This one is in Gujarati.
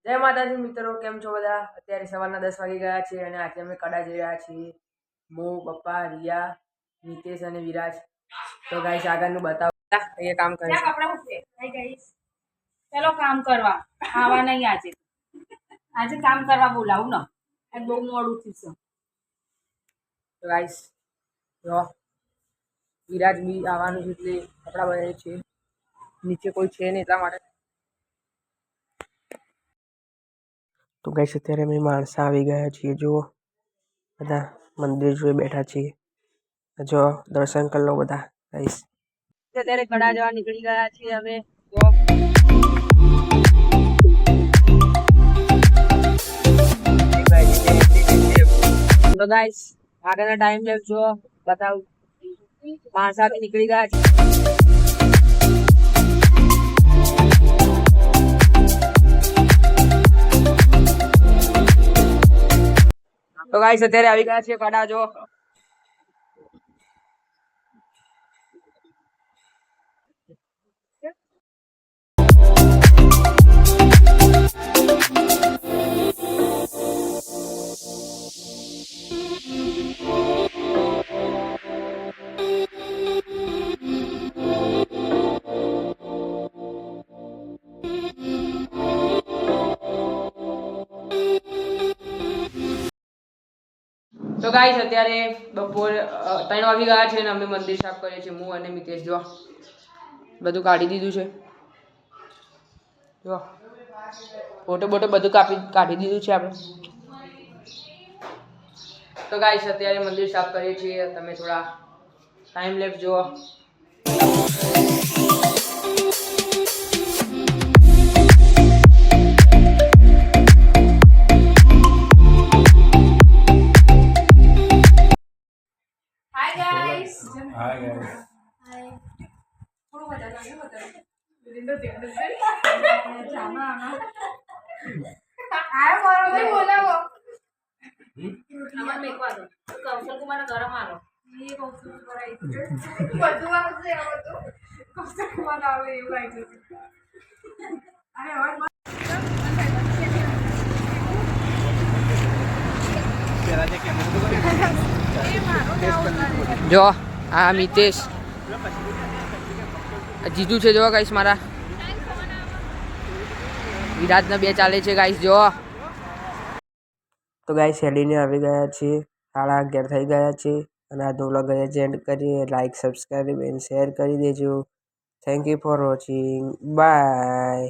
જય માતાજી મિત્રો, કેમ છો બધા? અત્યારે સવારના 10 વાગી ગયા છે અને આજે અમે કડા જઈ રહ્યા છીએ. હું, પપ્પા, રિયા, નિતેશ અને વિરાજ. તો ગાઈસ આગળનું બતાવો. એ કામ કરે છે. કપડા ઉઠે. હાય ગાઈસ, ચલો કામ કરવા. આવા નહીં આજે. આજે કામ કરવા બોલાવું ને. આજ બહુ મોડું થયું છે. તો ગાઈસ જો વિરાજ બી આવવાનું છે એટલે કપડા બદલે છે. નીચે કોઈ છે નહીં એટલા માટે. તો ગાઈસ અત્યારે અમે માણસા આવી ગયા છીએ. જુઓ બધા મંદિર જોઈ બેઠા છીએ. જો દર્શન કરી લો બધા ગાઈસ. અત્યારે કડા જવા નીકળી ગયા છીએ અમે. તો ગાઈસ આગળના ટાઈમ લેપ જો બતાવું. માણસાથી નીકળી ગયા છીએ. તો ગાઈસ અત્યારે આવી ગયા છે કડા જો. તો ગાઈસ અત્યારે બપોર 3 વાગી ગયા છે અને અમે મંદિર સાફ કરીએ છીએ. હું અને મિતેશ જો બધું કાઢી દીધું છે. જો ફોટો બોટો બધું કાઢી દીધું છે આપણે. તો ગાઈસ અત્યારે મંદિર સાફ કરીએ છીએ. તમે થોડા ટાઈમ લેપ જુઓ. Hi guys. Hi guys. Hi. થોડું વધારે વિંડો ધ્યાન દે. જામા આયો મારો ભાઈ બોલાવો. અમાર મેકવા દો. કૌશલ કુમાર ગરમ આલો. એ કૌશલ કુમાર આવી છે. બધું આવશે આ બધું. કૌશલ કુમાર આવે એવું આવી છે. અરે હવે જો આ મિતેશ જીજુ છે. જો ગાઈસ મારા વિરાજના બે ચાલે છે ગાઈસ. જો તો ગાઈસ હેડીને આવી ગયા છીએ. 11:30 થઈ ગયા છે અને આજનો વ્લોગ એન્ડ કરીએ. લાઈક, સબસ્ક્રાઈબ એન્ડ શેર કરી દેજો. Thank you for watching. By.